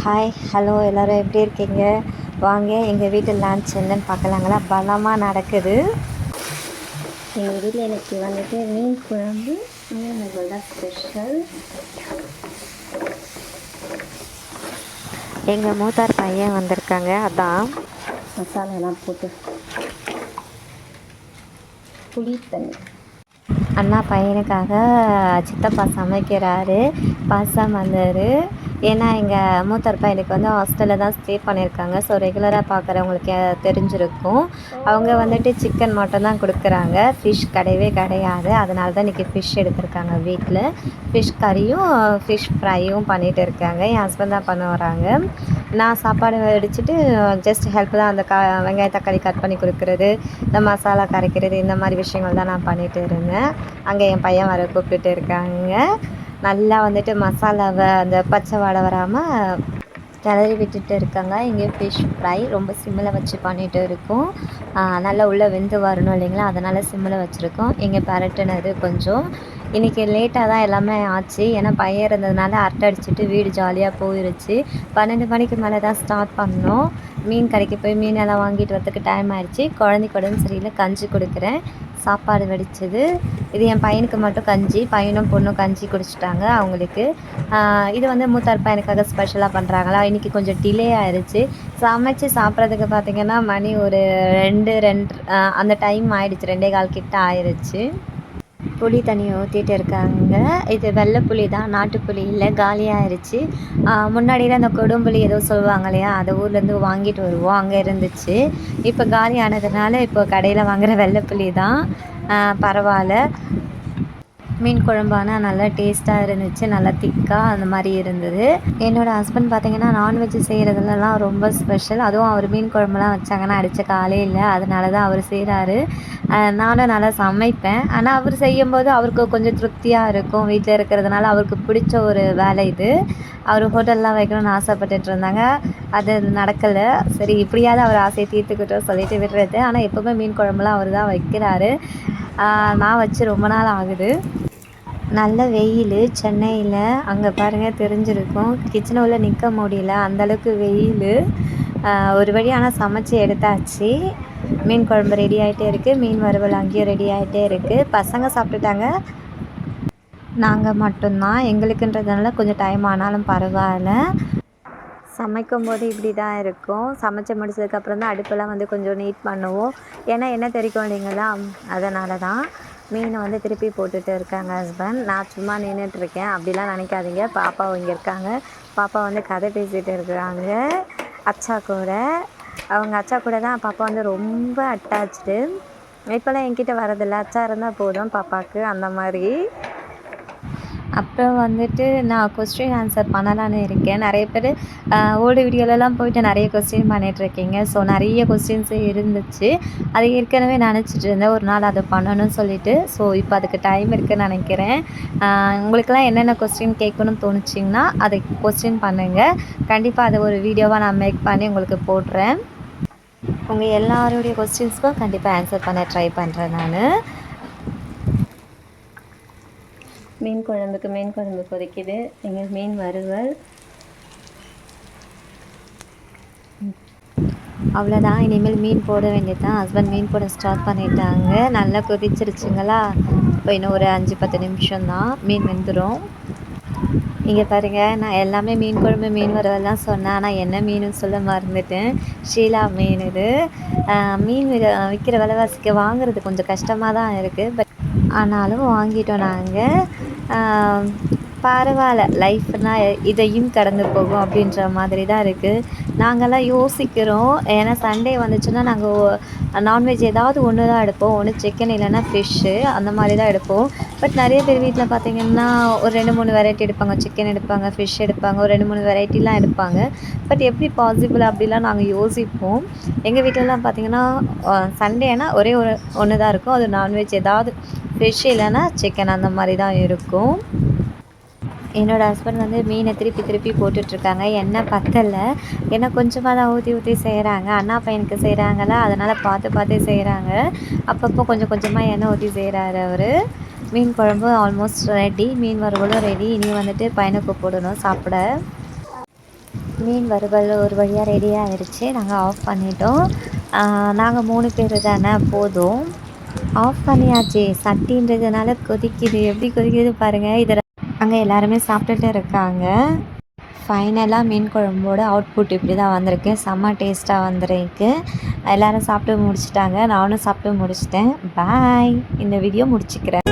Hi hello எல்லோரும் எப்படி இருக்கீங்க? வாங்க எங்கள் வீட்டு லன்ச் என்னன்னு பார்க்கலாங்களா. பலமாக நடக்குது. எங்கள் வீட்டில் எனக்கு வந்துட்டு மீன் குழம்பு தான் ஸ்பெஷல். எங்கள் மூத்தார் பையன் வந்திருக்காங்க, அதான் மசாலாலாம் போட்டு புளி தண்ணி. அண்ணா பையனுக்காக சித்தப்பா சமைக்கிறாரு. பாசம் வந்தார். ஏன்னா எங்கள் மூத்தார் பையனுக்கு வந்து ஹாஸ்டலில் தான் ஸ்டே பண்ணியிருக்காங்க. ஸோ ரெகுலராக பார்க்குறவங்களுக்கு தெரிஞ்சிருக்கும். அவங்க வந்துட்டு சிக்கன் மட்டும் தான் கொடுக்குறாங்க, ஃபிஷ் கிடையவே கிடையாது. அதனால தான் இன்றைக்கி ஃபிஷ் எடுத்திருக்காங்க வீட்டில். ஃபிஷ் கறியும் ஃபிஷ் ஃப்ரையும் பண்ணிகிட்டு இருக்காங்க. என் ஹஸ்பண்ட் தான் பண்ண வராங்க. நான் சாப்பாடு வடிச்சிட்டு ஜஸ்ட் ஹெல்ப் தான். அந்த வெங்காயம் தக்காளி கட் பண்ணி கொடுக்குறது, இந்த மசாலா கரைக்கிறது, இந்த மாதிரி விஷயங்கள் தான் நான் பண்ணிகிட்டு இருந்தேன். அங்கே என் பையன் வர கூப்பிட்டுட்டு இருக்காங்க. நல்லா வந்துட்டு மசாலாவை அந்த பச்சை வாடை வராமல் கிளறி விட்டுட்டு இருக்காங்க. இங்கே ஃபிஷ் ஃப்ரை ரொம்ப சிம்மில் வச்சு பண்ணிகிட்டு இருக்கோம். நல்லா உள்ளே வெந்து வரணும் இல்லைங்களா, அதனால் சிம்மில் வச்சுருக்கோம். இங்கே பரட்டுனது கொஞ்சம் இன்றைக்கி லேட்டாக தான் எல்லாமே ஆச்சு. ஏன்னா பையன் இருந்ததுனால அரட்டை அடிச்சுட்டு வீடு ஜாலியாக போயிடுச்சு. 12 மணிக்கு மேலே தான் ஸ்டார்ட் பண்ணோம். மீன் கடைக்கு போய் மீனெல்லாம் வாங்கிட்டு வரதுக்கு டைம் ஆகிடுச்சு. குழந்தைக்கு உடம்பு சரியில்லை, கஞ்சி கொடுக்குறேன். சாப்பாடு வடித்தது. இது என் பையனுக்கு மட்டும் கஞ்சி, பையனும் பொண்ணும் கஞ்சி குடிச்சிட்டாங்க அவங்களுக்கு. இது வந்து மூத்தார் பையனுக்காக ஸ்பெஷலாக பண்ணுறாங்களா. இன்றைக்கி கொஞ்சம் டிலே ஆயிடுச்சு. சமைச்சு சாப்பிட்றதுக்கு பார்த்திங்கன்னா மணி ஒரு 2 அந்த டைம் ஆகிடுச்சு. 2:15 கிட்ட ஆயிடுச்சு. புளி தண்ணியை ஊற்றிட்டு இருக்காங்க. இது வெள்ளை புளி தான், நாட்டுப்புளி இல்லை, காலியாகிடுச்சு. முன்னாடியில் அந்த கொடும்புளி ஏதோ சொல்லுவாங்க இல்லையா, அதை ஊர்லேருந்து வாங்கிட்டு வருவோம், அங்கே இருந்துச்சு. இப்போ காலி ஆனதுனால இப்போ கடையில் வாங்குகிற வெள்ளை புளி தான். பரவாயில்ல. மீன் குழம்பானா நல்லா டேஸ்ட்டாக இருந்துச்சு, நல்லா திக்காக அந்த மாதிரி இருந்தது. என்னோடய ஹஸ்பண்ட் பார்த்திங்கன்னா நான்வெஜ் செய்கிறதுலலாம் ரொம்ப ஸ்பெஷல். அதுவும் அவர் மீன் குழம்புலாம் வச்சாங்கன்னா அடித்த காலே இல்லை. அதனால தான் அவர் செய்கிறாரு. நானும் நல்லா சமைப்பேன். ஆனால் அவர் செய்யும்போது அவருக்கு கொஞ்சம் திருப்தியாக இருக்கும். வீட்டில் இருக்கிறதுனால அவருக்கு பிடிச்ச ஒரு வேலை இது. அவர் ஹோட்டல்லாம் வைக்கணும்னு ஆசைப்பட்டுட்டு இருந்தாங்க. அது நடக்கலை. சரி இப்படியாவது அவர் ஆசையை தீர்த்துக்கிட்டோம் சொல்லிட்டு விடுறது. ஆனால் எப்போவுமே மீன் குழம்புலாம் அவர் தான் வைக்கிறாரு. நான் வச்சு ரொம்ப நாள் ஆகுது. நல்ல வெயில் சென்னையில். அங்கே பாருங்கள் தெரிஞ்சிருக்கும். கிச்சனை உள்ள நிற்க முடியல, அந்தளவுக்கு வெயில். ஒரு வழி ஆனால் சமைச்சு எடுத்தாச்சு. மீன் குழம்பு ரெடி ஆகிட்டே இருக்குது. மீன் வறுவல் அங்கேயும் ரெடி ஆகிட்டே இருக்குது. பசங்க சாப்பிட்டுட்டாங்க, நாங்கள் மட்டும்தான். எங்களுக்குன்றதுனால கொஞ்சம் டைம் ஆனாலும் பரவாயில்ல. சமைக்கும் போது இப்படி தான் இருக்கும். சமைச்சு முடிச்சதுக்கப்புறம் தான் அடுப்பெல்லாம் வந்து கொஞ்சம் நீட் பண்ணுவோம். ஏன்னா என்ன தெரியும் இல்லைங்களா, அதனால தான். மீனை வந்து திருப்பி போட்டுட்டு இருக்காங்க ஹஸ்பண்ட். நான் சும்மா நின்றுட்டுருக்கேன், அப்படிலாம் நினைக்காதீங்க. பாப்பா இங்கே இருக்காங்க. பாப்பா வந்து கதை பேசிகிட்டு இருக்கிறாங்க அச்சா கூட. அவங்க அச்சா கூட தான் பாப்பா வந்து ரொம்ப அட்டாச்சு. இப்போல்லாம் என்கிட்ட வரதில்லை, அச்சா இருந்தால் போதும் பாப்பாவுக்கு, அந்த மாதிரி. அப்புறம் வந்துட்டு நான் கொஸ்டின் ஆன்சர் பண்ணலான்னு இருக்கேன். நிறைய பேர் ஓல்டு வீடியோலலாம் போய்ட்டு நிறைய கொஸ்டின் பண்ணிகிட்ருக்கீங்க. ஸோ நிறைய கொஸ்டின்ஸு இருந்துச்சு. அது ஏற்கனவே நினச்சிட்டு இருந்தேன் ஒரு நாள் அதை பண்ணணும்னு சொல்லிட்டு. ஸோ இப்போ அதுக்கு டைம் இருக்குதுன்னு நினைக்கிறேன். உங்களுக்கெல்லாம் என்னென்ன கொஸ்டின் கேட்கணும்னு தோணுச்சிங்கன்னா அதை கொஸ்டின் பண்ணுங்கள். கண்டிப்பாக அதை ஒரு வீடியோவாக நான் மேக் பண்ணி உங்களுக்கு போடுறேன். உங்கள் எல்லாருடைய கொஸ்டின்ஸ்க்கும் கண்டிப்பாக ஆன்சர் பண்ண ட்ரை பண்ணுறேன் நான். மீன் குழம்பு கொதிக்குது. எங்கள் மீன் வறுவல் அவ்வளோதான். இனிமேல் மீன் போட வேண்டியது தான். ஹஸ்பண்ட் மீன் போட ஸ்டார்ட் பண்ணிட்டாங்க. நல்லா கொதிச்சிருச்சுங்களா. இப்போ இன்னும் ஒரு 5-10 நிமிஷம் தான், மீன் வெந்துடும். இங்கே பாருங்கள், நான் எல்லாமே மீன் குழம்பு மீன் வறுவல்லாம் சொன்னேன். ஆனால் என்ன மீனுன்னு சொல்ல மறந்துட்டேன். ஷீலா மீன் இது. மீன் விற்கிற விலைவாசிக்கு வாங்குறது கொஞ்சம் கஷ்டமாக தான் இருக்குது. பட் ஆனாலும் வாங்கிட்டோம் நாங்கள். பரவாயில்ல, லைஃப்னால் இதையும் கடந்து போகும் அப்படின்ற மாதிரி தான் இருக்குது. நாங்கள்லாம் யோசிக்கிறோம். ஏன்னா சண்டே வந்துச்சுன்னா நாங்கள் நான்வெஜ் ஏதாவது ஒன்று தான் எடுப்போம். ஒன்று சிக்கன் இல்லைன்னா ஃபிஷ்ஷு, அந்த மாதிரி தான் எடுப்போம். பட் நிறைய பேர் வீட்டில் பார்த்திங்கன்னா ஒரு 2-3 வெரைட்டி எடுப்பாங்க. சிக்கன் எடுப்பாங்க, ஃபிஷ் எடுப்பாங்க, ஒரு 2-3 வெரைட்டிலாம் எடுப்பாங்க. பட் எப்படி பாசிபிள் அப்படிலாம் நாங்கள் யோசிப்போம். எங்கள் வீட்டிலலாம் பார்த்திங்கன்னா சண்டேனா ஒரே ஒன்று தான் இருக்கும். அது நான்வெஜ் ஏதாவது ஃபிஷ் இல்லைன்னா சிக்கன், அந்த மாதிரி தான் இருக்கும். என்னோடய ஹஸ்பண்ட் வந்து மீனை திருப்பி போட்டுட்ருக்காங்க. எண்ணெய் பத்தலை. ஏன்னா கொஞ்சமாக தான் ஊற்றி செய்கிறாங்க. அண்ணா பையனுக்கு செய்கிறாங்களா, அதனால் பார்த்து செய்கிறாங்க. அப்பப்போ கொஞ்சம் கொஞ்சமாக எண்ணெய் ஊற்றி செய்கிறாரு அவர். மீன் குழம்பு ஆல்மோஸ்ட் ரெடி. மீன் வறுவலும் ரெடி. இனி வந்துட்டு பையனுக்கு போடணும் சாப்பிட. மீன் வறுவல் ஒரு வழியாக ரெடி ஆயிடுச்சு. நாங்கள் ஆஃப் பண்ணிட்டோம். நாங்கள் 3 பேர் தானே போதும். ஆஃப் பண்ணியாச்சு. சட்டின்றதுனால கொதிக்குது. எப்படி கொதிக்குது பாருங்கள். இதில் அங்கே எல்லாருமே சாப்பிட்டுட்டு இருக்காங்க. ஃபைனலாக மீன் குழம்போட அவுட்புட் இப்படி தான் வந்திருக்கு. செம்ம டேஸ்ட்டாக வந்திருக்கு. எல்லோரும் சாப்பிட்டு முடிச்சிட்டாங்க. நானும் சாப்பிட்டு முடிச்சிட்டேன். பாய். இந்த வீடியோ முடிச்சுக்கிறேன்.